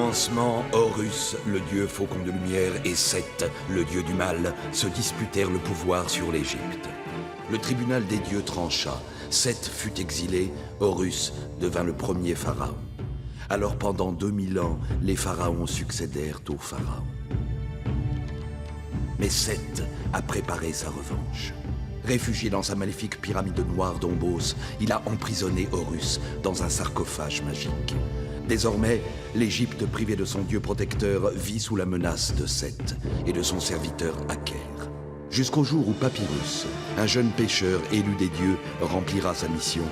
commencement, Horus, le dieu faucon de lumière, et Seth, le dieu du mal, se disputèrent le pouvoir sur l'Égypte. Le tribunal des dieux trancha. Seth fut exilé, Horus devint le premier pharaon. Alors pendant 2000 ans, les pharaons succédèrent aux pharaons. Mais Seth a préparé sa revanche. Réfugié dans sa maléfique pyramide noire d'Ombos, il a emprisonné Horus dans un sarcophage magique. Désormais, l'Égypte privée de son dieu protecteur vit sous la menace de Seth et de son serviteur Aker. Jusqu'au jour où Papyrus, un jeune pêcheur élu des dieux, remplira sa mission,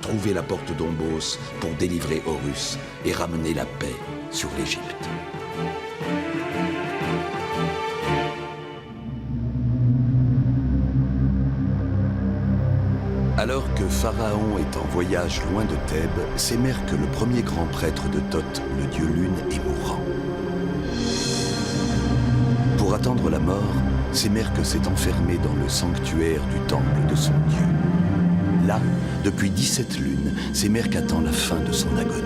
trouver la porte d'Ombos pour délivrer Horus et ramener la paix sur l'Égypte. Alors que Pharaon est en voyage loin de Thèbes, Sémère que le premier grand prêtre de Thoth, le dieu Lune, est mourant. Pour attendre la mort, Sémère que s'est enfermé dans le sanctuaire du temple de son dieu. Là, depuis 17 lunes, Sémère attend la fin de son agonie.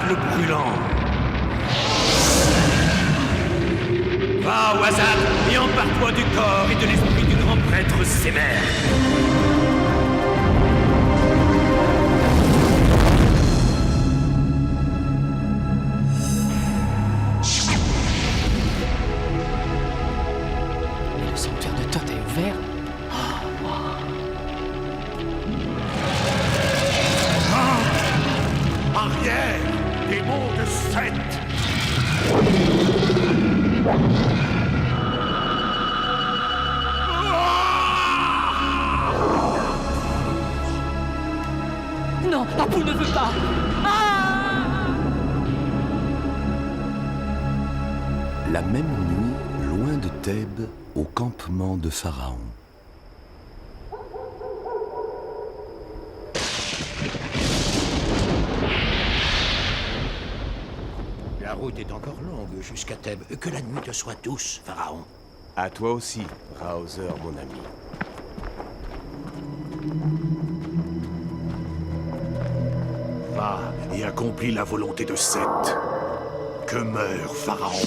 Le brûlant. Va, Wazad, et empare-toi du corps et de l'esprit du grand prêtre Sémère. Et le sanctuaire de Thoth est ouvert. Arrière, démon de Seth. Non, Apu ne veut pas. La même nuit, loin de Thèbes, au campement de Pharaon. La route est encore longue jusqu'à Thèbes. Que la nuit te soit douce, Pharaon. À toi aussi, Raozer, mon ami. Va et accomplis la volonté de Seth. Que meure Pharaon.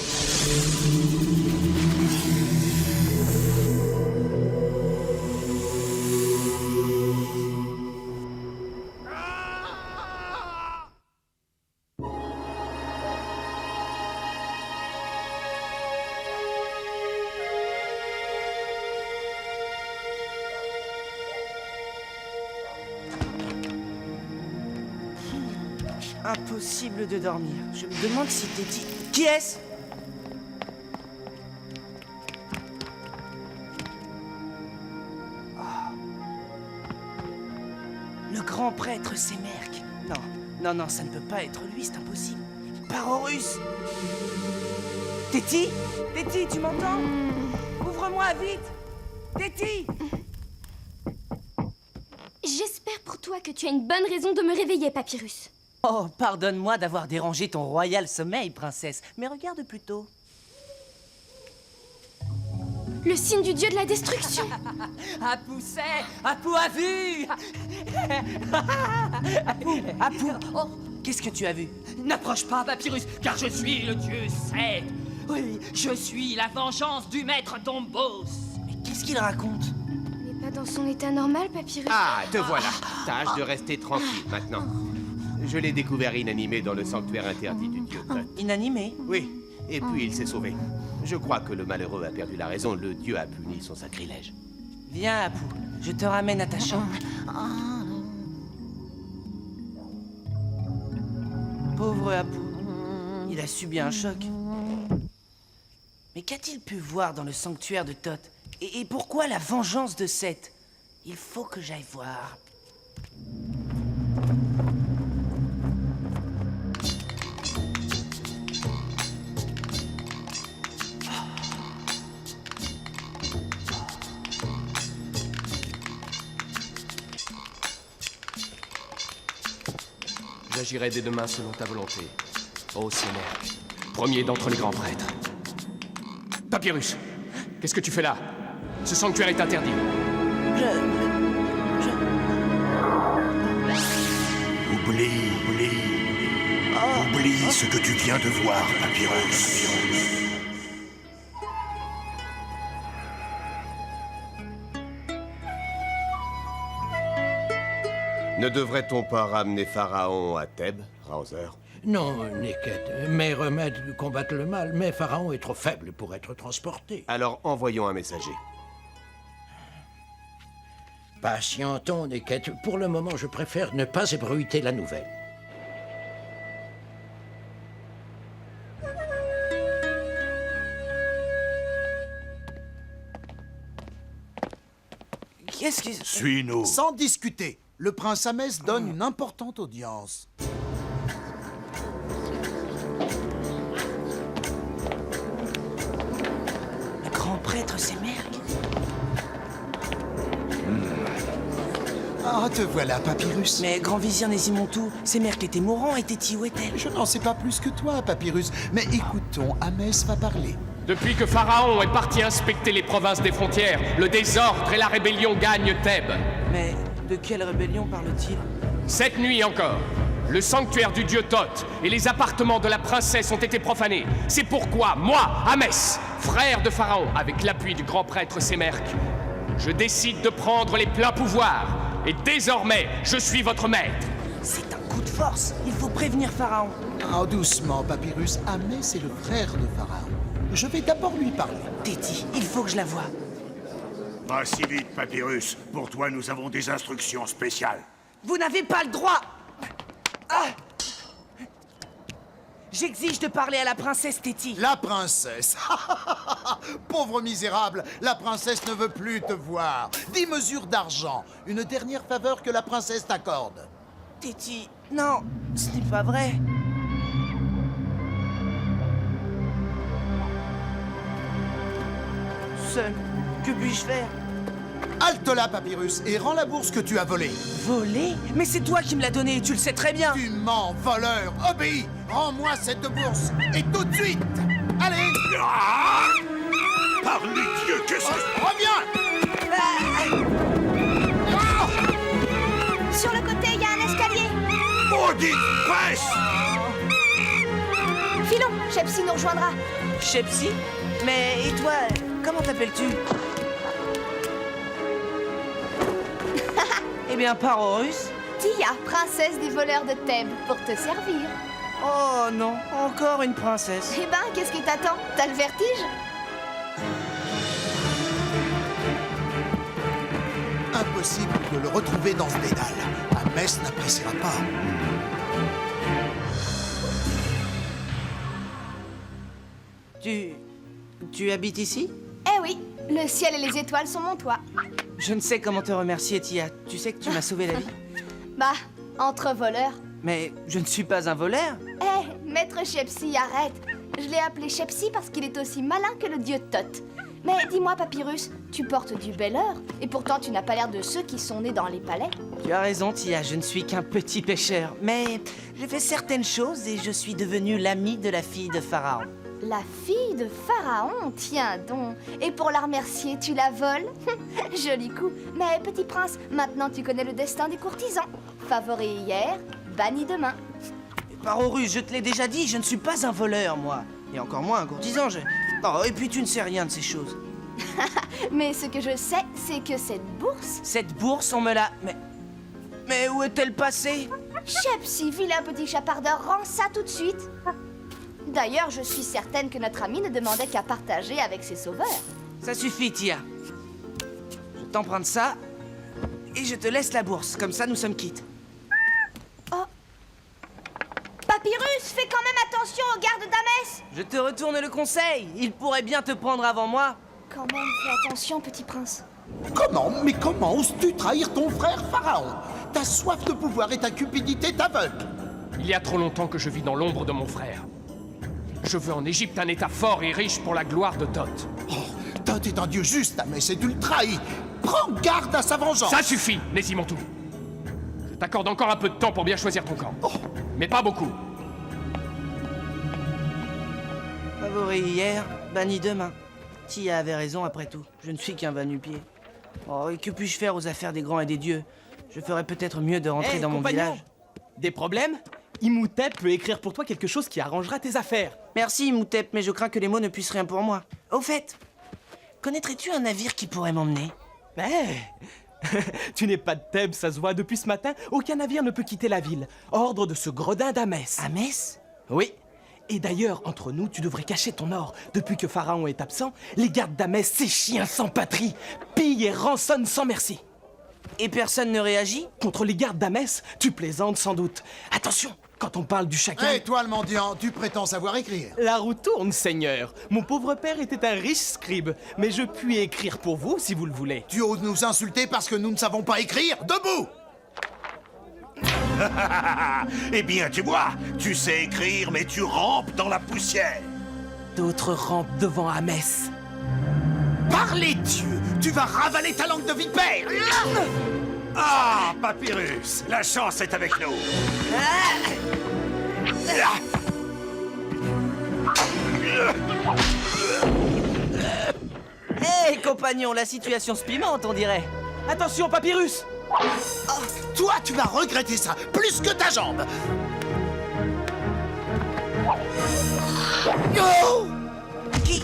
Impossible de dormir. Je me demande si t'es dit... Qui est-ce? Le grand prêtre Sémère. Non, ça ne peut pas être lui, c'est impossible. Par Horus. Téti, tu m'entends? Ouvre-moi vite. Téti. J'espère pour toi que tu as une bonne raison de me réveiller, Papyrus. Oh, pardonne-moi d'avoir dérangé ton royal sommeil, princesse. Mais regarde plutôt. Le signe du dieu de la destruction. Apu sait, Apu a vu. Apu, oh, qu'est-ce que tu as vu? N'approche pas, Papyrus, car je suis le dieu Seth. Oui, je suis la vengeance du maître d'Ombos. Mais qu'est-ce qu'il raconte? Mais pas dans son état normal, Papyrus. Ah, te voilà. Tâche de rester tranquille maintenant. Je l'ai découvert inanimé dans le sanctuaire interdit du dieu Thoth. Inanimé? Oui, et puis il s'est sauvé. Je crois que le malheureux a perdu la raison. Le dieu a puni son sacrilège. Viens, Apu, je te ramène à ta chambre. Pauvre Apu, il a subi un choc. Mais qu'a-t-il pu voir dans le sanctuaire de Thoth? Et pourquoi la vengeance de Seth? Il faut que j'aille voir. J'agirai dès demain selon ta volonté. Ô Sémère, premier d'entre les grands prêtres. Papyrus, qu'est-ce que tu fais là? Ce sanctuaire est interdit. Oublie ce que tu viens de voir, Papyrus. Ne devrait-on pas ramener Pharaon à Thèbes, Raozer? Non, Neket. Mes remèdes combattent le mal, mais Pharaon est trop faible pour être transporté. Alors envoyons un messager. Patientons, Neket. Pour le moment, je préfère ne pas ébruiter la nouvelle. Qu'est-ce que... Suis-nous. Sans discuter, le prince Ahmès donne une importante audience. Le grand prêtre Sémère. Ah, te voilà, Papyrus. Mais grand vizir Nésimontou, Sémère était mourant et Téti, où est-elle? Je n'en sais pas plus que toi, Papyrus. Mais écoutons, Ahmès va parler. Depuis que Pharaon est parti inspecter les provinces des frontières, le désordre et la rébellion gagnent Thèbes. Mais de quelle rébellion parle-t-il? Cette nuit encore, le sanctuaire du dieu Thoth et les appartements de la princesse ont été profanés. C'est pourquoi, moi, Ahmès, frère de Pharaon, avec l'appui du grand prêtre Sémerk, je décide de prendre les pleins pouvoirs. Et désormais, je suis votre maître. C'est un coup de force. Il faut prévenir Pharaon. Ah, doucement, Papyrus. Ahmès est le frère de Pharaon. Je vais d'abord lui parler. Téti, il faut que je la voie. Pas si vite, Papyrus. Pour toi, nous avons des instructions spéciales. Vous n'avez pas le droit. Ah! J'exige de parler à la princesse Téti. La princesse. Pauvre misérable, la princesse ne veut plus te voir. 10 mesures d'argent. Une dernière faveur que la princesse t'accorde. Téti, non, ce n'est pas vrai. Seul, que puis-je faire? Halte là, Papyrus, et rends la bourse que tu as volée. Voler? Mais c'est toi qui me l'as donnée, tu le sais très bien. Tu mens, voleur. Obéis. Rends-moi cette bourse. Et tout de suite. Allez. Par les dieux, que c'est... Reviens. Sur le côté, il y a un escalier. Maudite presse! Filons, Shepsi nous rejoindra. Shepsi? Mais et toi, comment t'appelles-tu? Eh bien, Parorus. Tia, princesse des voleurs de Thèbes, pour te servir. Oh non, encore une princesse. Eh ben, qu'est-ce qui t'attend? T'as le vertige? Impossible de le retrouver dans ce dédale. Ahmès n'appréciera pas. Tu habites ici? Eh oui, le ciel et les étoiles sont mon toit. Je ne sais comment te remercier, Tia. Tu sais que tu m'as sauvé la vie. Bah, entre voleurs. Mais je ne suis pas un voleur. Eh, maître Shepsi, arrête. Je l'ai appelé Shepsi parce qu'il est aussi malin que le dieu Thoth. Mais dis-moi, Papyrus, tu portes du bel or, et pourtant tu n'as pas l'air de ceux qui sont nés dans les palais. Tu as raison, Tia, je ne suis qu'un petit pêcheur. Mais j'ai fait certaines choses et je suis devenu l'ami de la fille de Pharaon. La fille de Pharaon, tiens donc. Et pour la remercier, tu la voles? Joli coup. Mais petit prince, maintenant tu connais le destin des courtisans. Favori hier, banni demain. Parorus, je te l'ai déjà dit, je ne suis pas un voleur, moi. Et encore moins un courtisan, Oh, et puis tu ne sais rien de ces choses. Mais ce que je sais, c'est que cette bourse... Cette bourse, on me l'a... Mais où est-elle passée? Shepsi, vilain petit chapardeur, rends ça tout de suite. D'ailleurs, je suis certaine que notre ami ne demandait qu'à partager avec ses sauveurs. Ça suffit, Tia. Je t'emprunte ça, et je te laisse la bourse. Comme ça, nous sommes quittes. Oh. Papyrus, fais quand même attention aux gardes d'Ahmès. Je te retourne le conseil. Il pourrait bien te prendre avant moi. Quand même, fais attention, petit prince. Mais comment oses-tu trahir ton frère Pharaon? Ta soif de pouvoir et ta cupidité t'aveuglent. Il y a trop longtemps que je vis dans l'ombre de mon frère. Je veux en Égypte un état fort et riche pour la gloire de Thoth. Oh, Thoth est un dieu juste, Ahmès, et tu le trahis. Prends garde à sa vengeance. Ça suffit, Nésimontou. Je t'accorde encore un peu de temps pour bien choisir ton camp. Oh, mais pas beaucoup. Favori hier, banni demain. Tia avait raison après tout. Je ne suis qu'un va-nu-pied. Oh, et que puis-je faire aux affaires des grands et des dieux? Je ferais peut-être mieux de rentrer dans mon village. Des problèmes? Imhotep peut écrire pour toi quelque chose qui arrangera tes affaires. Merci, Imhotep, mais je crains que les mots ne puissent rien pour moi. Au fait, connaîtrais-tu un navire qui pourrait m'emmener? Tu n'es pas de Thèbes, ça se voit. Depuis ce matin, aucun navire ne peut quitter la ville. Ordre de ce gredin d'Amès. Amès? Oui. Et d'ailleurs, entre nous, tu devrais cacher ton or. Depuis que Pharaon est absent, les gardes d'Amès, ces chiens sans patrie, pillent et rançonnent sans merci. Et personne ne réagit? Contre les gardes d'Amès, tu plaisantes sans doute. Attention, quand on parle du chacal... Hé, toi le mendiant, tu prétends savoir écrire? La roue tourne, Seigneur. Mon pauvre père était un riche scribe, mais je puis écrire pour vous si vous le voulez. Tu oses nous insulter parce que nous ne savons pas écrire? Debout! Eh bien, tu vois, tu sais écrire, mais tu rampes dans la poussière. D'autres rampent devant Amès. Par les dieux, tu vas ravaler ta langue de vipère! Ah, Papyrus, la chance est avec nous. Hé, compagnon, la situation se pimente, on dirait. Attention, Papyrus! Oh, toi, tu vas regretter ça, plus que ta jambe! Oh! Qui?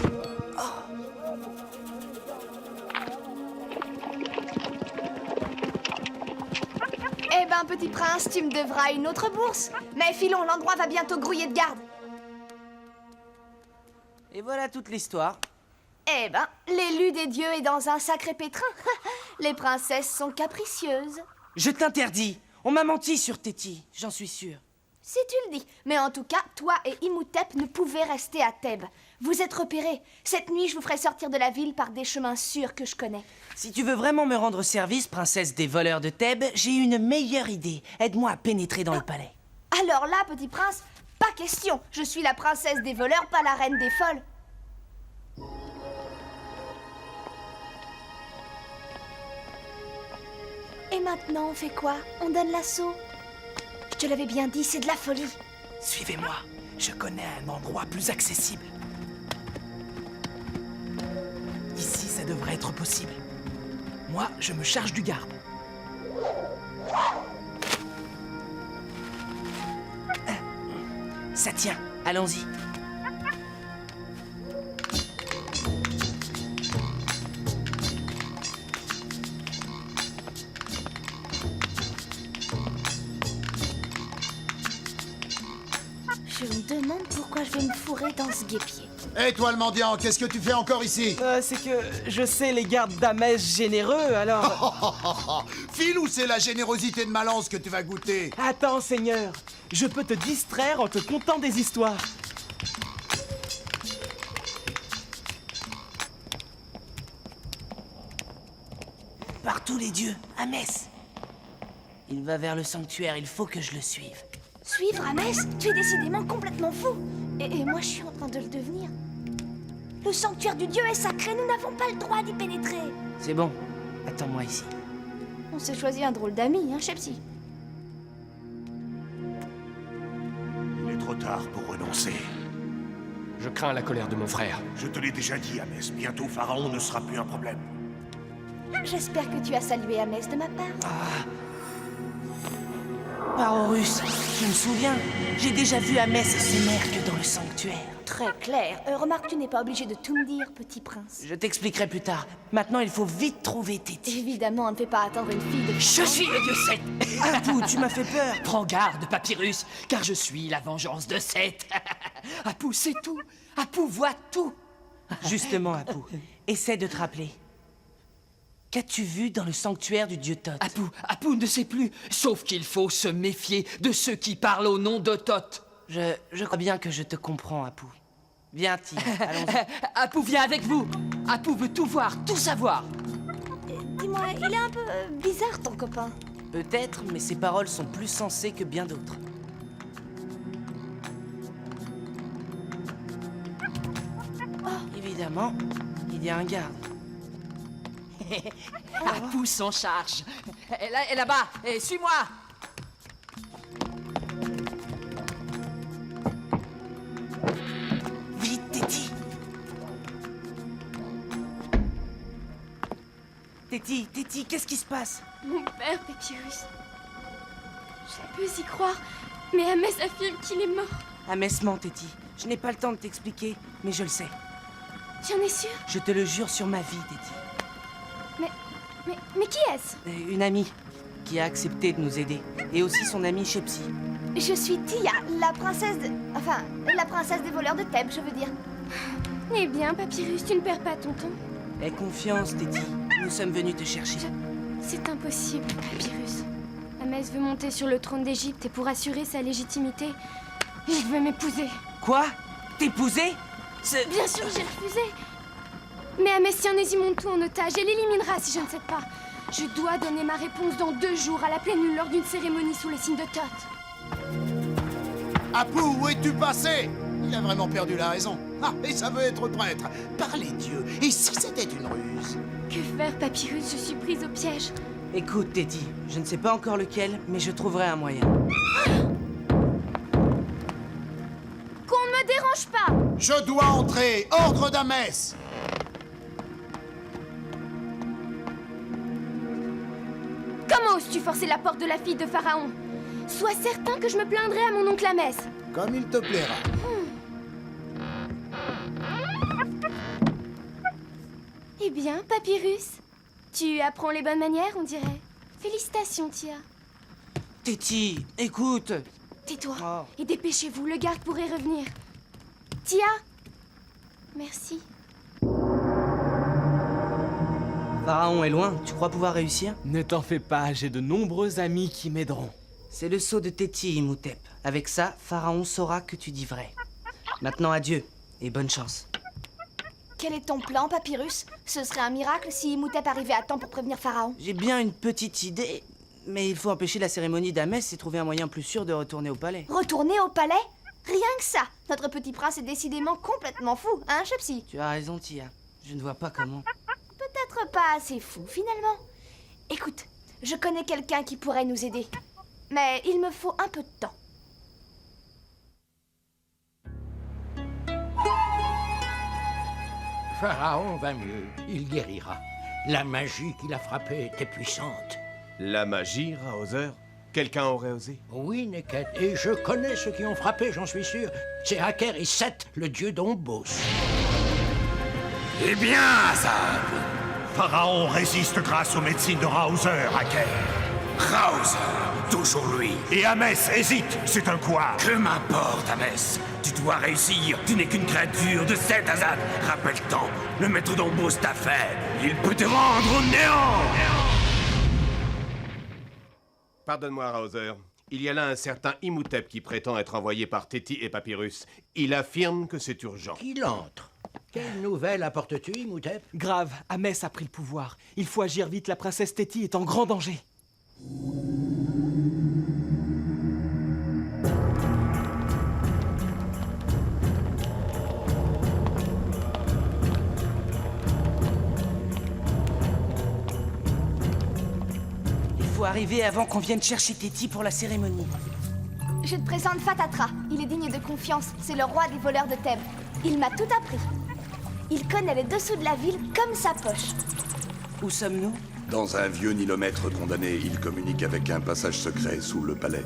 Eh ben, petit prince, tu me devras une autre bourse. Mais filons, l'endroit va bientôt grouiller de garde. Et voilà toute l'histoire. Eh ben, l'élu des dieux est dans un sacré pétrin. Les princesses sont capricieuses. Je t'interdis. On m'a menti sur Téti, j'en suis sûr. Si tu le dis. Mais en tout cas, toi et Imhotep ne pouvez rester à Thèbes. Vous êtes repérés. Cette nuit, je vous ferai sortir de la ville par des chemins sûrs que je connais. Si tu veux vraiment me rendre service, princesse des voleurs de Thèbes, j'ai une meilleure idée. Aide-moi à pénétrer dans le palais. Alors là, petit prince, pas question. Je suis la princesse des voleurs, pas la reine des folles. Et maintenant, on fait quoi? On donne l'assaut? Je te l'avais bien dit, c'est de la folie. Suivez-moi, je connais un endroit plus accessible. Ici, ça devrait être possible. Moi, je me charge du garde. Ça tient, allons-y. Je me demande pourquoi je vais me fourrer dans ce guépier. Hé, toi le mendiant, qu'est-ce que tu fais encore ici? C'est que je sais les gardes d'Amès généreux, alors... File ou c'est la générosité de Malance que tu vas goûter? Attends, Seigneur, je peux te distraire en te contant des histoires. Par tous les dieux, Amès. Il va vers le sanctuaire, il faut que je le suive. Suivre Amès? Tu es décidément complètement fou. Et moi, je suis en train de le devenir. Le sanctuaire du dieu est sacré, nous n'avons pas le droit d'y pénétrer. C'est bon, attends-moi ici. On s'est choisi un drôle d'ami, hein, Shepsy? Il est trop tard pour renoncer. Je crains la colère de mon frère. Je te l'ai déjà dit, Amès, bientôt Pharaon ne sera plus un problème. J'espère que tu as salué Amès de ma part. Par Horus, je me souviens, j'ai déjà vu Amès et ses merques dans le sanctuaire. Très clair. Remarque, tu n'es pas obligé de tout me dire, petit prince. Je t'expliquerai plus tard. Maintenant, il faut vite trouver Téti. Évidemment, on ne fait pas attendre une fille de... Je suis le dieu Seth. Apu, tu m'as fait peur. Prends garde, Papyrus, car je suis la vengeance de Seth. Apu sait tout. Apu voit tout. Justement, Apu, essaie de te rappeler. Qu'as-tu vu dans le sanctuaire du dieu Thoth? Apu ne sait plus, sauf qu'il faut se méfier de ceux qui parlent au nom de Thoth. Je crois bien que je te comprends, Apu. Viens, Tia, allons-y. Apu vient avec vous. Apu veut tout voir, tout savoir. Dis-moi, il est un peu bizarre, ton copain. Peut-être, mais ses paroles sont plus sensées que bien d'autres. Évidemment, il y a un garde. Apu s'en charge. Et là-bas, suis-moi. Téti, qu'est-ce qui se passe? Mon père, Papyrus. Je peux y croire, mais Amès affirme qu'il est mort. Amès ment, Téti. Je n'ai pas le temps de t'expliquer, mais je le sais. Tu en es sûr? Je te le jure sur ma vie, Téti. Mais qui est-ce? Une amie qui a accepté de nous aider. Et aussi son amie Shepsi. Je suis Tia, la princesse de... Enfin, la princesse des voleurs de Thèbes, je veux dire. Eh bien, Papyrus, tu ne perds pas ton temps. Aie confiance, Téti. Nous sommes venus te chercher. C'est impossible, Papyrus. Amès veut monter sur le trône d'Égypte et pour assurer sa légitimité, il veut m'épouser. Quoi? T'épouser? Bien sûr, j'ai refusé. Mais Amès tient Nésimontou en otage et l'éliminera si je ne cède pas. Je dois donner ma réponse dans 2 jours à la pleine lune lors d'une cérémonie sous les signes de Thoth. Apu, où es-tu passé? Il a vraiment perdu la raison. Ah, et ça veut être prêtre. Par les dieux. Et si c'était une ruse? Que faire, Papyrus? Je suis prise au piège. Écoute, Téti, je ne sais pas encore lequel, mais je trouverai un moyen. Qu'on ne me dérange pas! Je dois entrer. Ordre d'Amès. Comment oses-tu forcer la porte de la fille de Pharaon? Sois certain que je me plaindrai à mon oncle Amès. Comme il te plaira. Eh bien, Papyrus, tu apprends les bonnes manières, on dirait. Félicitations, Tia. Téti, écoute. Tais-toi et dépêchez-vous, le garde pourrait revenir. Tia? Merci. Pharaon est loin, tu crois pouvoir réussir? Ne t'en fais pas, j'ai de nombreux amis qui m'aideront. C'est le sceau de Téti, Imhotep. Avec ça, Pharaon saura que tu dis vrai. Maintenant, adieu, et bonne chance. Quel est ton plan, Papyrus? Ce serait un miracle si Imhotep arrivait à temps pour prévenir Pharaon. J'ai bien une petite idée, mais il faut empêcher la cérémonie d'Amès et trouver un moyen plus sûr de retourner au palais. Retourner au palais? Rien que ça. Notre petit prince est décidément complètement fou, hein, Shepsi? Tu as raison, Tia. Je ne vois pas comment. Peut-être pas assez fou, finalement. Écoute, je connais quelqu'un qui pourrait nous aider. Mais il me faut un peu de temps. Pharaon va mieux, il guérira. La magie qui l'a frappé était puissante. La magie, Raoser? Quelqu'un aurait osé? Oui, Neket, et je connais ceux qui ont frappé, j'en suis sûr. C'est Aker et Seth, le dieu d'Ombos. Eh bien, Azad! Pharaon résiste grâce aux médecines de Raoser, Aker. Raoser, toujours lui. Et Amès hésite, c'est un quoi? Que m'importe, Amès? Tu dois réussir, tu n'es qu'une créature de Seth, Azad. Rappelle-t'en, le maître d'Ombos t'a fait. Il peut te rendre au néant! Pardonne-moi, Raoser. Il y a là un certain Imhotep qui prétend être envoyé par Téti et Papyrus. Il affirme que c'est urgent. Qu'il entre. Quelle nouvelle apportes-tu, Imhotep? Grave, Amès a pris le pouvoir. Il faut agir vite, la princesse Téti est en grand danger. Il faut arriver avant qu'on vienne chercher Téti pour la cérémonie. Je te présente Fatatra. Il est digne de confiance. C'est le roi des voleurs de Thèbes. Il m'a tout appris. Il connaît les dessous de la ville comme sa poche. Où sommes-nous? Dans un vieux nilomètre condamné, il communique avec un passage secret sous le palais.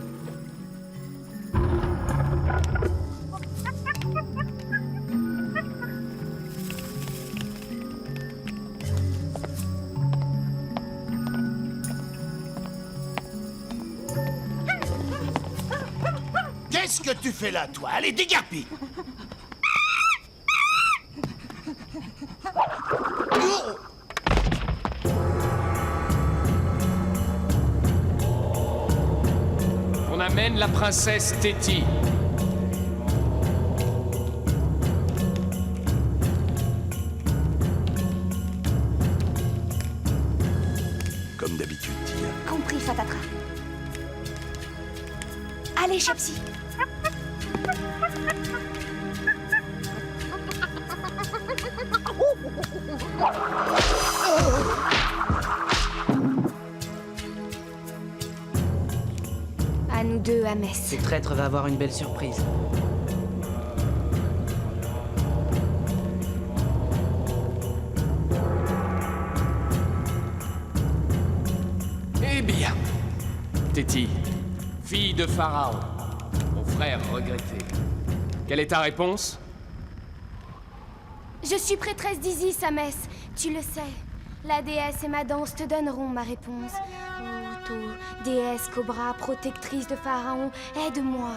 Qu'est-ce que tu fais là, toi? Allez, dégarpille! On amène la princesse Téti. Comme d'habitude, Tia. Compris, Fatatra. Allez, Shepsi. À nous deux, Amès. Ce traître va avoir une belle surprise. Téti, fille de Pharaon, mon frère regretté. Quelle est ta réponse? Je suis prêtresse d'Isis, Amès. Tu le sais. La déesse et ma danse te donneront ma réponse. Outo, déesse cobra, protectrice de Pharaon, aide-moi.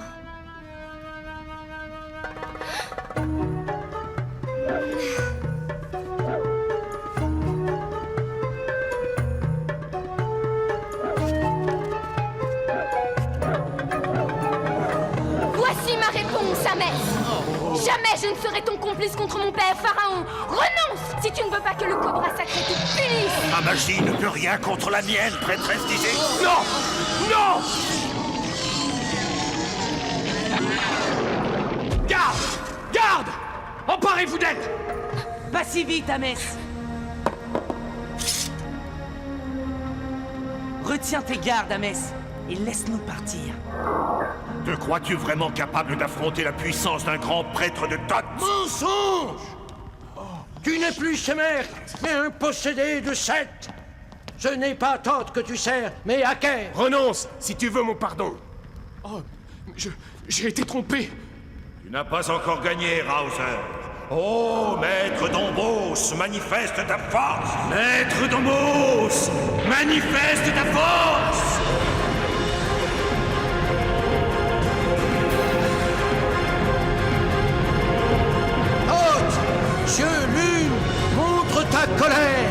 Voici ma réponse, Amès. Jamais je ne serai ton complice contre mon père Pharaon. Renonce si tu ne veux pas que le cobra sacré te punisse. Ma magie ne peut rien contre la mienne, prêtresse d'Isis. Non! Non! Garde! Garde! Emparez-vous d'elle! Pas si vite, Amès. Retiens tes gardes, Amès, et laisse-nous partir. Te crois-tu vraiment capable d'affronter la puissance d'un grand prêtre de Thoth? Mensonge! Tu n'es plus Sémère, mais un possédé de Seth. Ce n'est pas Thoth que tu sers, mais Aker. Renonce, si tu veux mon pardon. Oh, j'ai été trompé. Tu n'as pas encore gagné, Raoser. Oh, maître d'Ombos, manifeste ta force. Maître d'Ombos, manifeste ta force! Thoth, Dieu lune, montre ta colère.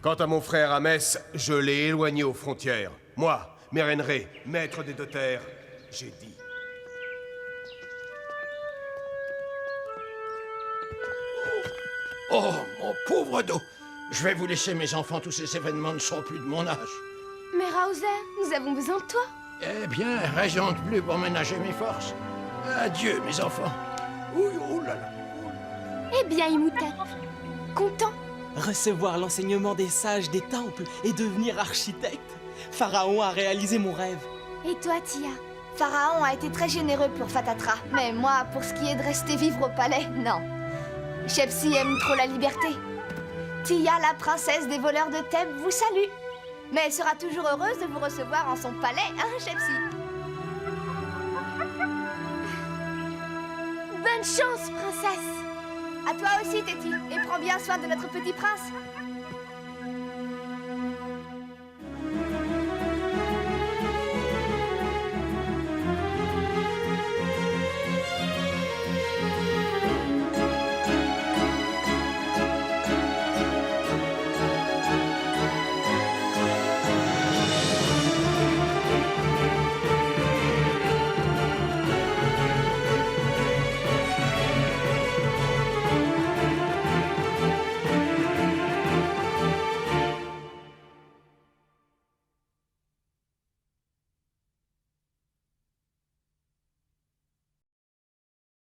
Quant à mon frère Amès, je l'ai éloigné aux frontières. Moi, Mérenré, maître des deux terres, j'ai dit. Oh, mon pauvre dos. Je vais vous laisser, mes enfants, tous ces événements ne sont plus de mon âge. Mais Raoser, nous avons besoin de toi. Eh bien, raison de plus pour ménager mes forces. Adieu, mes enfants. Ouh, oh là là. Eh bien, Imhotep, content? Recevoir l'enseignement des sages des temples et devenir architecte. Pharaon a réalisé mon rêve. Et toi, Tia? Pharaon a été très généreux pour Fatatra, mais moi, pour ce qui est de rester vivre au palais, non. Shepsi aime trop la liberté. Tia, la princesse des voleurs de Thèbes, vous salue. Mais elle sera toujours heureuse de vous recevoir en son palais, hein, Shepsi? Bonne chance, princesse! À toi aussi, Téti, et prends bien soin de notre petit prince.